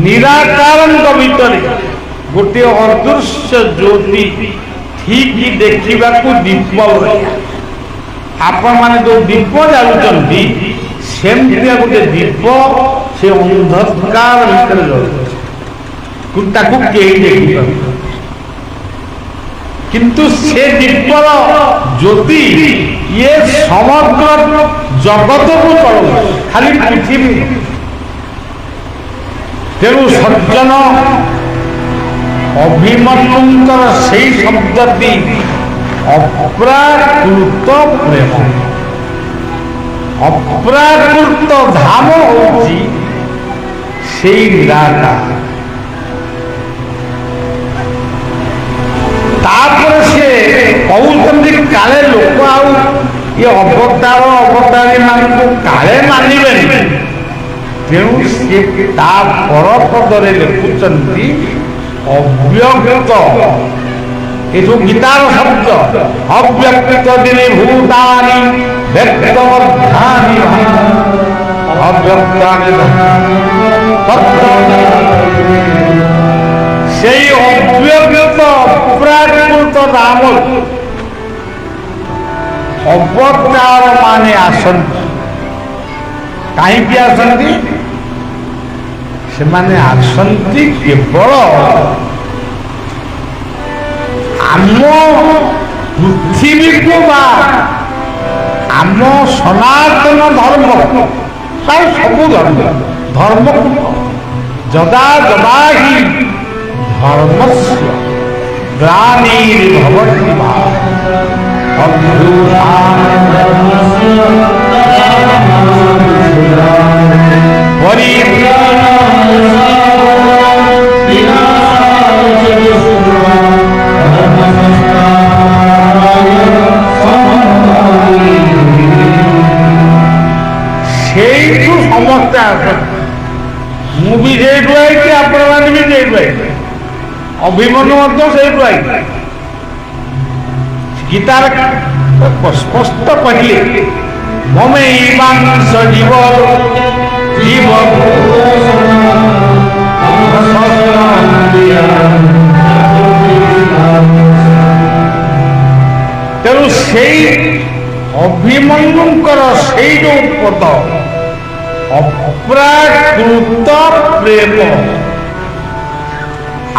ନିରାକାରଙ୍କ ଭିତରେ ଗୋଟିଏ ଅଦୃଶ୍ୟ ଜ୍ୟୋତି, ଠିକ ଦେଖିବାକୁ ଦୀପ ଭଳିଆ। ଆପଣମାନେ ଯୋଉ ଦୀପ ଜାଳୁଛନ୍ତି, ସେମିତିଆ ଗୋଟେ ଦୀପ ସେ ଅନ୍ଧକାର ଭିତରେ ଜଳୁଛି, ତାକୁ କେହି ଦେଖିପାରୁନି। କିନ୍ତୁ ସେ ଦୀପର ଜ୍ୟୋତି ଇଏ ସମଗ୍ର ଜଗତକୁ ଚଳଉଛି, ଖାଲି ପୃଥିବୀ। ତେଣୁ ସଜ୍ଜନ ଅଭିମନ୍ୟୁଙ୍କର ସେଇ ଶବ୍ଦଟି ଅପ୍ରାକୃତ ପ୍ରେମ, ଅପ୍ରାକୃତ ଧାମ ହଉଛି ସେଇ ନିରାକାର। ତାପରେ ସେ କହୁଛନ୍ତି କାଳେ ଲୋକ ଆଉ ଇଏ ଅବତାରୀ ମାନଙ୍କୁ କାଳେ ମାନିବେନି, ତେଣୁ ସେ ତା ପରପଦରେ ଲେଖୁଛନ୍ତି ଅବ୍ୟକ୍ତ। ଏ ଯୋଉ ଗୀତାର ଶବ୍ଦ ଅବ୍ୟକ୍ତ ଦିନେ ଭୂତାନି ବ୍ୟକ୍ତମଧ୍ୟାନି অব্যক্তানি সেই অব্যক্ত অপ্রাকৃত রাম ଅବତାର ମାନେ ଆସନ୍ତି। କାହିଁକି ଆସନ୍ତି? ସେମାନେ ଆସନ୍ତି କେବଳ ଆମ ପୃଥିବୀକୁ ବା ଆମ ସନାତନ ଧର୍ମକୁ, ପ୍ରାୟ ସବୁ ଧର୍ମକୁ ଯଦା ଯଦା ହି ଧର୍ମସ୍ୟ ଗ୍ଲାନିର୍ଭବତି ସେଇଠୁ ସମସ୍ତେ ଆସନ୍ତି। ମୁଁ ବି ସେଇଠୁ ଆଇଛି, ଆପଣମାନେ ବି ସେଇଠୁ ଆଇଛି, ଅଭିମନ୍ୟୁ ମଧ୍ୟ ସେଇଠୁ ଆଇଛି। ଗୀତାର ସ୍ପଷ୍ଟ କହିଲେ ମମୈବାଂଶ ଜୀବ ଜୀବ ତେଣୁ ସେଇ ଅଭିମନ୍ୟୁଙ୍କର ସେଇ ଯୋଉ ପଦ ଅପ୍ରାକୃତ ପ୍ରେମ,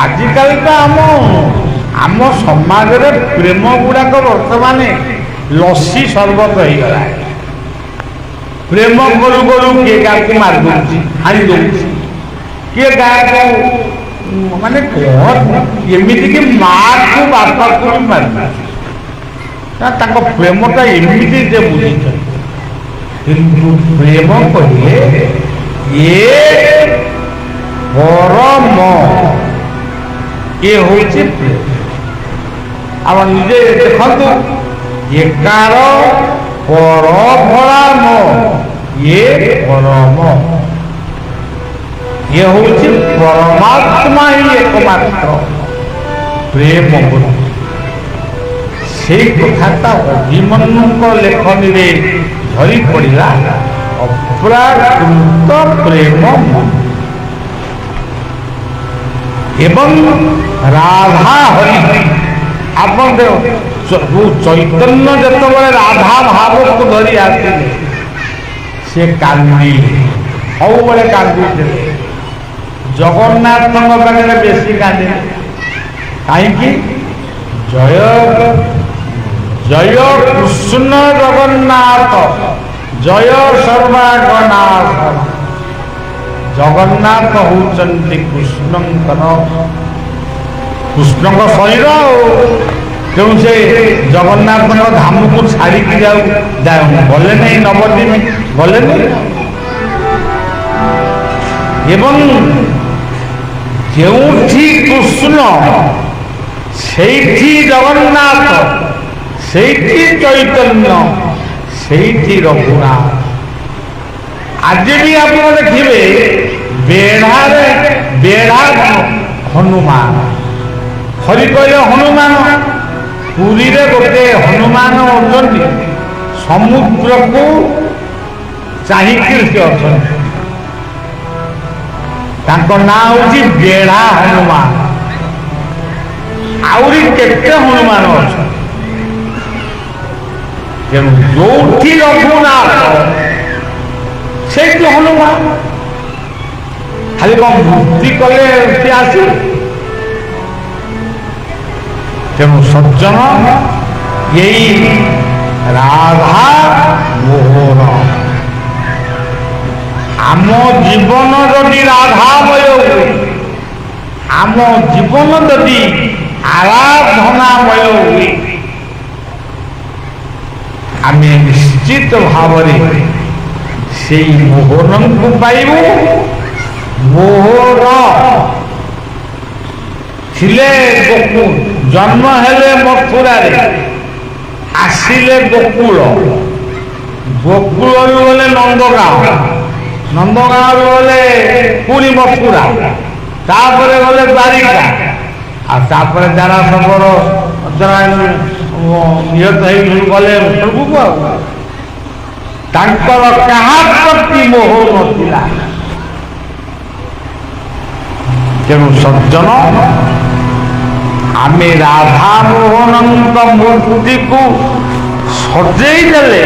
ଆଜିକାଲି ତ ଆମ ସମାଜରେ ପ୍ରେମ ଗୁଡାକ ବର୍ତ୍ତମାନ ଲସି ସର୍ବତ ହେଇଗଲା। ପ୍ରେମ କରୁ କରୁ କିଏ ଗାଁକୁ ମାରି ଦଉଛି, ହାଣି ଦଉଛି, କିଏ ଗାଁକୁ ମାନେ କଣ ଏମିତିକି ମାକୁ ବାପାକୁ ବି ମାରି ଦଉଛି। ତାଙ୍କ ପ୍ରେମଟା ଏମିତି ଯେ ବୁଝିଛନ୍ତି। କିନ୍ତୁ ପ୍ରେମ କହିଲେ ଏ ପରମ, ଏ ହଉଛି ପ୍ରେମ। ଆପଣ ନିଜେ ଦେଖନ୍ତୁ, ଏକାର ପର ଫଳାମ, ଏ ପରମ, ଏ ହଉଛି ପରମାତ୍ମା ହିଁ ଏକମାତ୍ର ପ୍ରେମ। ସେଇ କଥାଟା ଅଭିମନ୍ୟୁଙ୍କ ଲେଖନୀରେ ଝରି ପଡ଼ିଲା। ଅପ୍ରାକୃତ ପ୍ରେମ ଏବଂ ରାଧା ହରି। ଆପଣ ଚୈତନ୍ୟ ଯେତେବେଳେ ରାଧା ଭାବକୁ ଧରି ଆସିଲେ, ସେ କାନ୍ଦିଲେ, ସବୁବେଳେ କାନ୍ଦୁଥିଲେ। ଜଗନ୍ନାଥଙ୍କ ପାଖରେ ବେଶୀ କାନ୍ଦିଲେ। କାହିଁକି? ଜୟ ଜୟ କୃଷ୍ଣ ଜଗନ୍ନାଥ, ଜୟ ସର୍ବାଗନାଥ। ଜଗନ୍ନାଥ ହଉଛନ୍ତି କୃଷ୍ଣଙ୍କର ଶରୀର। ତେଣୁ ସେ ଜଗନ୍ନାଥଙ୍କ ଧାମକୁ ଛାଡ଼ିକି ଗଲେ ନାହିଁ, ନବଦିନ ଗଲେନି। ଏବଂ ଯେଉଁଠି କୃଷ୍ଣ ସେଇଠି ଜଗନ୍ନାଥ, ସେଇଠି ଚୈତନ୍ୟ, ସେଇଠି ରଘୁନାଥ। ଆଜି ବି ଆପଣ ଦେଖିବେ ବେଢ଼ା ହନୁମାନ, ହରି କହିଲେ ହନୁମାନ। ପୁରୀରେ ଗୋଟେ ହନୁମାନ ଅଛନ୍ତି, ସମୁଦ୍ରକୁ ଚାହିଁକି ସେ ଅଛନ୍ତି। ତାଙ୍କ ନାଁ ହଉଛି ବେଢ଼ା ହନୁମାନ। ଆହୁରି କେତେ ହନୁମାନ ଅଛନ୍ତି। ତେଣୁ ଯୋଉଠି ରଘୁନାଥ ସେଇଠି ହନୁମାନ। ଖାଲି କଣ ମୂର୍ତ୍ତି କଲେ ସେ ଆସିବେ? ତେଣୁ ସଜ୍ଜନ, ଏଇ ରାଧା ମୋହନ। ଆମ ଜୀବନ ଯଦି ରାଧାମୟ ହୁଏ, ଆମ ଜୀବନ ଯଦି ଆରାଧନାମୟ ହୁଏ, ଆମେ ନିଶ୍ଚିତ ଭାବରେ ସେଇ ମୋହନଙ୍କୁ ପାଇବୁ। ମୋହନ ଥିଲେ ଗୋକୁଳ, ଜନ୍ମ ହେଲେ ମଥୁରାରେ, ଆସିଲେ ଗୋକୁଳ, ଗୋକୁଳରୁ ଗଲେ ନନ୍ଦଗାଁও, ନନ୍ଦଗାଁରୁ ଗଲେ ପୁଣି ମଥୁରା, ତାପରେ ଗଲେ ଦ୍ୱାରିକା, ଆଉ ତାପରେ ଯାରା ସବର ନିହତ ହେଇକି ଗଲେ ସ୍ୱର୍ଗକୁ। ଆଉ ତାଙ୍କର କାହା ପ୍ରତି ମୋହ ନଥିଲା। ତେଣୁ ସଜ୍ଜନ, ଆମେ ରାଧା ମୋହନଙ୍କ ମୂର୍ତ୍ତିକୁ ସଜେଇ ଦେଲେ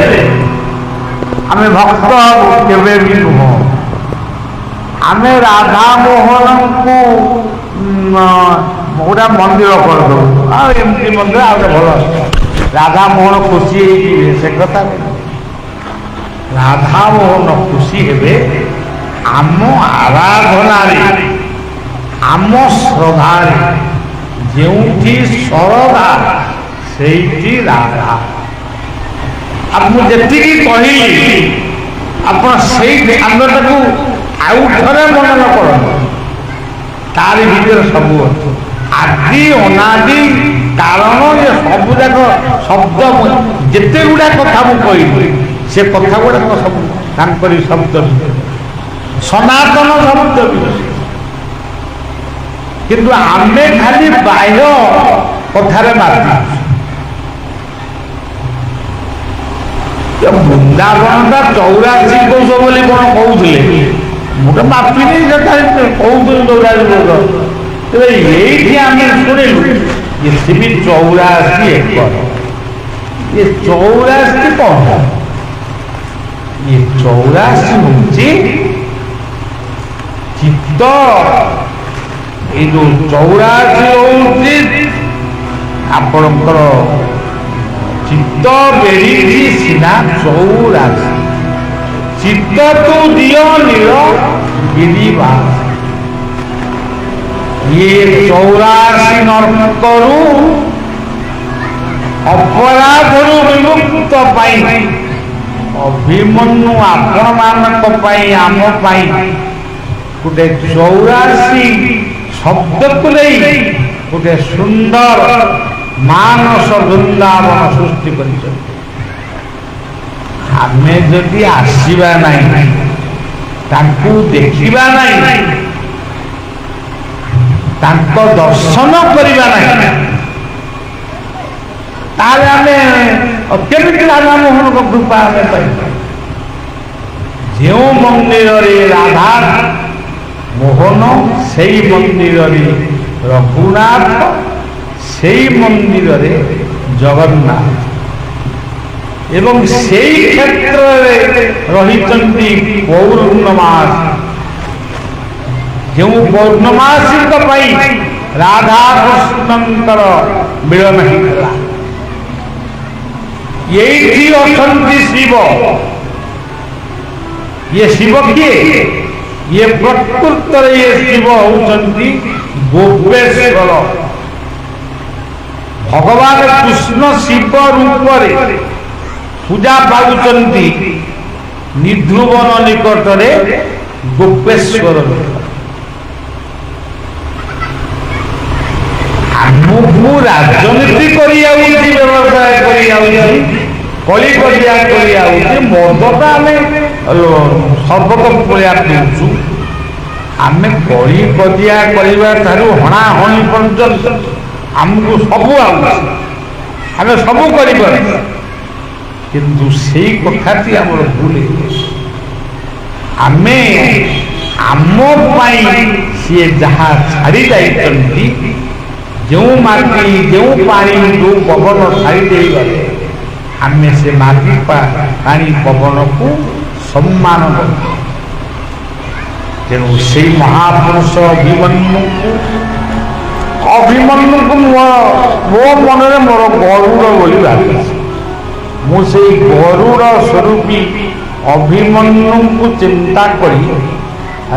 ଆମେ ଭକ୍ତ କେବେ ବି ନୁହଁ। ଆମେ ରାଧା ମୋହନଙ୍କୁ ଗୋଟା ମନ୍ଦିର କରିଦେବୁ, ଆଉ ଏମିତି ମନ୍ଦିର ଆଉ ଗୋଟେ ଭଲ ରାଧା ମୋହନ ଖୁସି ହେଇଯିବେ, ସେ କଥା ନାହିଁ। ରାଧା ମୋହନ ଖୁସି ହେବେ ଆମ ଆରାଧନାରେ, ଆମ ଶ୍ରଦ୍ଧାରେ। ଯେଉଁଠି ଶ୍ରଦ୍ଧା ସେଇଠି ରାଧା। ଆଉ ମୁଁ ଯେତିକି କହିଲି ଆପଣ ସେଇ କାଣ୍ଡଟାକୁ ଆଉ ଥରେ ମନନ କରନ୍ତୁ। ତାରି ଭିତରେ ସବୁ ଅଛି, ଆଦି ଅନାଦି କାରଣ। ଯେ ସବୁ ଯାକ ଶବ୍ଦ, ଯେତେ ଗୁଡ଼ା କଥା ମୁଁ କହିଲି ସେ କଥା ଗୁଡ଼ାକ ସବୁ ତାଙ୍କରି ଶବ୍ଦ, ସନାତନ ଶବ୍ଦ। କିନ୍ତୁ ଆମେ ଖାଲି ବାହ୍ୟ କଥାରେ ମାପି। ବୃନ୍ଦାବନଟା 84 କୋଶ ବୋଲି କଣ କହୁଥିଲେ, ମୁଁ ତ ମାପିନି, ସେଟା କହୁଥିଲି 84 କୋଶ। ତେବେ ଏଇଠି ଆମେ ଶୁଣିଲୁ ଏଠି ବି 84 ଏକର। ଏ 84 କଣ? ଏ 84 ହଉଛି ଚିତ୍ତ। ଏଇ ଯୋଉ 84 ହଉଛି ଆପଣଙ୍କର ଚିତ୍ତ ବେରିଛି ସିନା 84। ଚିତ୍ତ ତୁ ଦିଅ ନୀଳ ଗିରିବାସ। ଇଏ 84 ନର୍କରୁ ଅପରାଧରୁ ବିମୁକ୍ତ ପାଇଁ ଅଭିମନ୍ୟୁ ଆପଣମାନଙ୍କ ପାଇଁ, ଆମ ପାଇଁ ଗୋଟେ 84 ଶବ୍ଦକୁ ନେଇ ଗୋଟେ ସୁନ୍ଦର ମାନସ ବୃନ୍ଦାବନ ସୃଷ୍ଟି କରିଛନ୍ତି। ଆମେ ଯଦି ଆସିବା ନାହିଁ, ତାଙ୍କୁ ଦେଖିବା ନାହିଁ, ତାଙ୍କ ଦର୍ଶନ କରିବା ନାହିଁ, ତାହେଲେ ଆମେ କେମିତି ରାଧା ମୋହନଙ୍କ କୃପା ଆମେ ପାଇବା? ଯେଉଁ ମନ୍ଦିରରେ ରାଧା ମୋହନ, ସେଇ ମନ୍ଦିରରେ ରଘୁନାଥ, ସେଇ ମନ୍ଦିରରେ ଜଗନ୍ନାଥ, ଏବଂ ସେଇ କ୍ଷେତ୍ରରେ ରହିଛନ୍ତି ପୌର୍ଣ୍ଣମାସୀ। ଯେଉଁ ପୌର୍ଣ୍ଣମାସୀଙ୍କ ପାଇଁ ରାଧାକୃଷ୍ଣଙ୍କର ମିଳନ ହେଇଥିଲା। ଏଇଠି ଅଛନ୍ତି ଶିବ। ଇଏ ଶିବ କିଏ? ଇଏ ପ୍ରକୃତରେ ଇଏ ଶିବ ହଉଛନ୍ତି ଗୋପେଶ୍ୱର। ଭଗବାନ କୃଷ୍ଣ ଶିବ ରୂପରେ ପୂଜା ପାଉଛନ୍ତି ନିଧୁବନ ନିକଟରେ ଗୋପେଶ୍ୱର। ଆମକୁ ରାଜନୀତି କରିଯାଉଛି, ବ୍ୟବସାୟ କରିଯାଉଛି, କଳିକଜିଆ କରିଯାଉଛି, ମଦଟା ଆମେ ସର୍ବତ ପଳେଆ ପିଉଛୁ। ଆମେ କଳିକଜିଆ କରିବା ଠାରୁ ହଣାହଣି ପର୍ଯ୍ୟନ୍ତ ଆମକୁ ସବୁ ଆଉଛି, ଆମେ ସବୁ କରିପାରୁଛୁ। କିନ୍ତୁ ସେଇ କଥାଟି ଆମର ଭୁଲ। ଆମେ ଆମ ପାଇଁ ସିଏ ଯାହା ଛାଡ଼ି ଯାଇଛନ୍ତି, ଯେଉଁ ମାଟି, ଯେଉଁ ପାଣି, ଯେଉଁ ପବନ ଛାଡ଼ି ଦେଇଗଲେ, ଆମେ ସେ ମାଟି, ପାଣି, ପବନକୁ ସମ୍ମାନ କରୁ। ତେଣୁ ସେଇ ମହାପୁରୁଷ ଅଭିମନ୍ୟୁଙ୍କୁ ମୋ ମନରେ ମୋର ଗରୁଡ଼ ବୋଲି ଭାବିଛି। ମୁଁ ସେଇ ଗରୁଡ଼ ସ୍ୱରୂପୀ ଅଭିମନ୍ୟୁଙ୍କୁ ଚିନ୍ତା କରି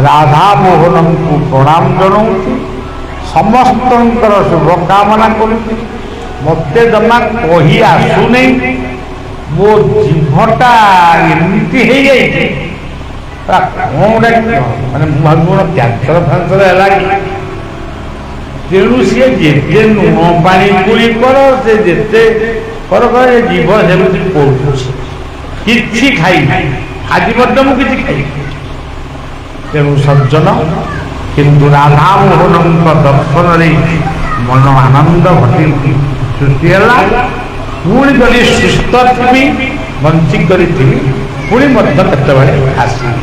ରାଧା ମୋହନଙ୍କୁ ପ୍ରଣାମ ଜଣାଉଛି, ସମସ୍ତଙ୍କର ଶୁଭକାମନା କରୁଛି। ମୋତେ ଜମା କହି ଆସୁନି, ମୋ ଜିଭଟା ଏମିତି ହେଇଯାଇଛି, କ'ଣ ଗୋଟେ ମାନେ ମୁଁ ଭାବି ମୋର କ୍ୟାନ୍ସର ଫ୍ୟାନ୍ସର ହେଲା କି। ତେଣୁ ସିଏ ଯେତେ ଲୁଣ ପାଣି ପୁରୀ କର, ସେ ଯେତେ କର, ଜୀବ ସେମିତି ପଡ଼ୁଛି। କିଛି ଖାଇନି, ଆଜି ମଧ୍ୟ ମୁଁ କିଛି ଖାଇନି। ତେଣୁ ସଜ୍ଜନ, କିନ୍ତୁ ରାଧା ମୋହନଙ୍କ ଦର୍ଶନରେ ମନ ଆନନ୍ଦ ସୃଷ୍ଟି ହେଲା। ପୁଣି ଯଦି ସୁସ୍ଥ ଥିବି, ବଞ୍ଚି କରିଥିବି, ପୁଣି ମଧ୍ୟ କେତେବେଳେ ଆସିବ।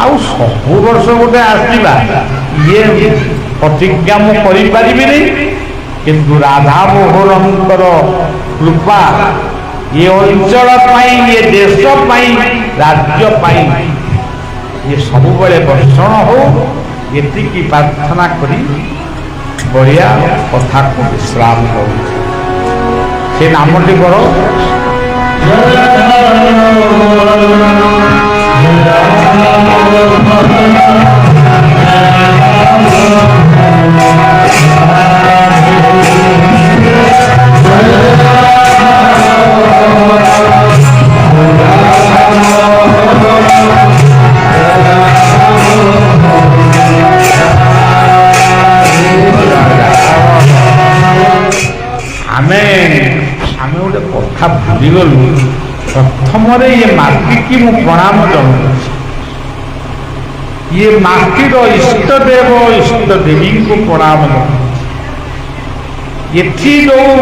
ଆଉ ସବୁ ବର୍ଷ ଗୋଟେ ଆସିବା ଇଏ ପ୍ରତିଜ୍ଞା ମୁଁ କରିପାରିବିନି, କିନ୍ତୁ ରାଧା ମୋହନଙ୍କର କୃପା ଏ ଅଞ୍ଚଳ ପାଇଁ, ଏ ଦେଶ ପାଇଁ, ରାଜ୍ୟ ପାଇଁ ଇଏ ସବୁବେଳେ ବର୍ଷଣ ହଉ, ଏତିକି ପ୍ରାର୍ଥନା କରି ବଢ଼ିଆ କଥାକୁ ବିଶ୍ରାମ କରୁଛି। ସେ ନାମଟି କର ଆମେ ଗୋଟେ କଥା ଭୁଲିଗଲୁ। ପ୍ରଥମରେ ଇଏ ମାଟିକି ମୁଁ ପ୍ରଣାମ ଜଣାଉଛି। ଇଏ ମାଟିର ଇଷ୍ଟଦେବ ଇଷ୍ଟ ଦେବୀଙ୍କୁ ପ୍ରଣାମ ଜଣାଉଛି। ଏଠି ଯେଉଁ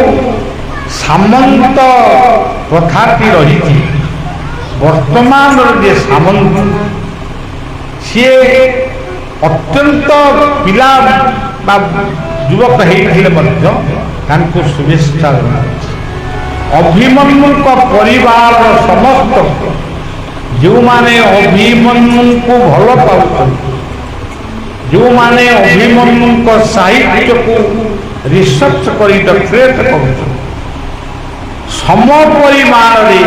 ସାମନ୍ତ ପ୍ରଥାଟି ରହିଛି, ବର୍ତ୍ତମାନର ଯେ ସାମନ୍ତ ସିଏ ଅତ୍ୟନ୍ତ ପିଲା ବା ଯୁବକ ହେଇଥିଲେ ମଧ୍ୟ ତାଙ୍କୁ ଶୁଭେଚ୍ଛା ଜଣାଉଛି। ଅଭିମନ୍ୟୁଙ୍କ ପରିବାରର ସମସ୍ତ ଯେଉଁମାନେ ଅଭିମନ୍ୟୁଙ୍କୁ ଭଲ ପାଉଛନ୍ତି, ଯେଉଁମାନେ ଅଭିମନ୍ୟୁଙ୍କ ସାହିତ୍ୟକୁ ରିସର୍ଚ୍ଚ କରି ଡକ୍ଟରେଟ୍ କରୁଛନ୍ତି, ସମ ପରିମାଣରେ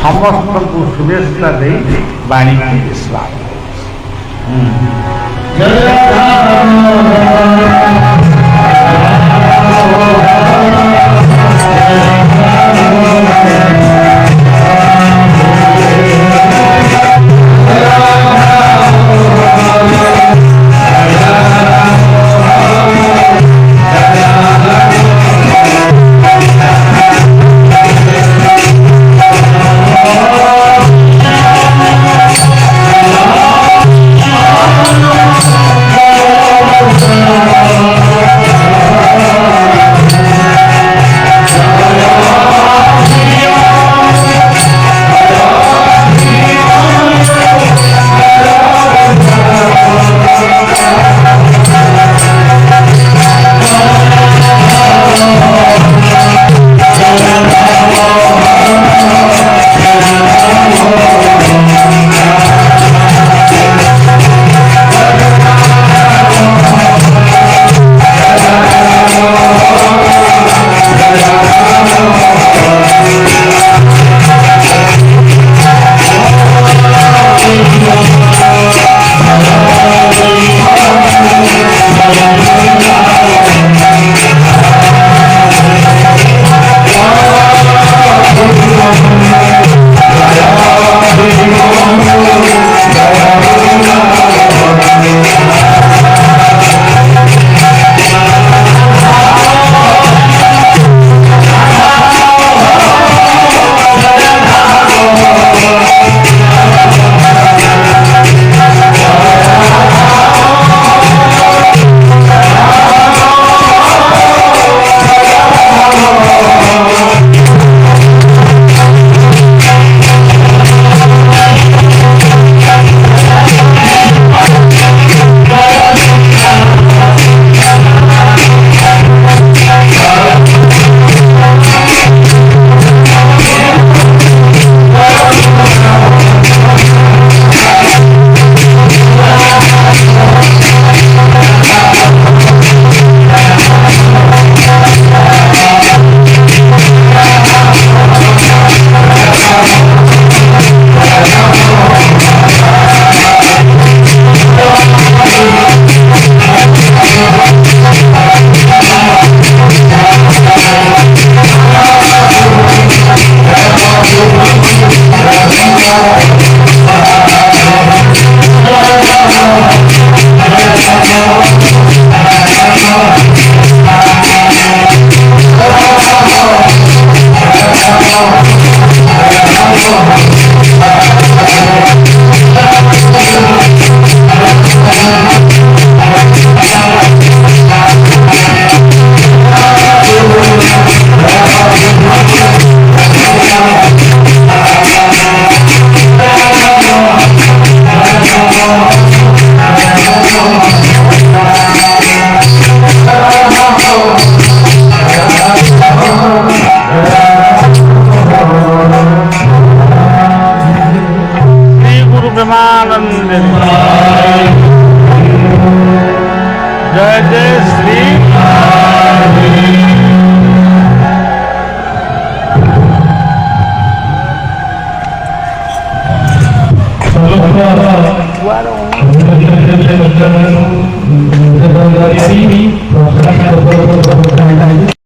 ସମସ୍ତଙ୍କୁ ଶୁଭେଚ୍ଛା ଦେଇ ବାଣୀକୁ ବିଶ୍ରାମ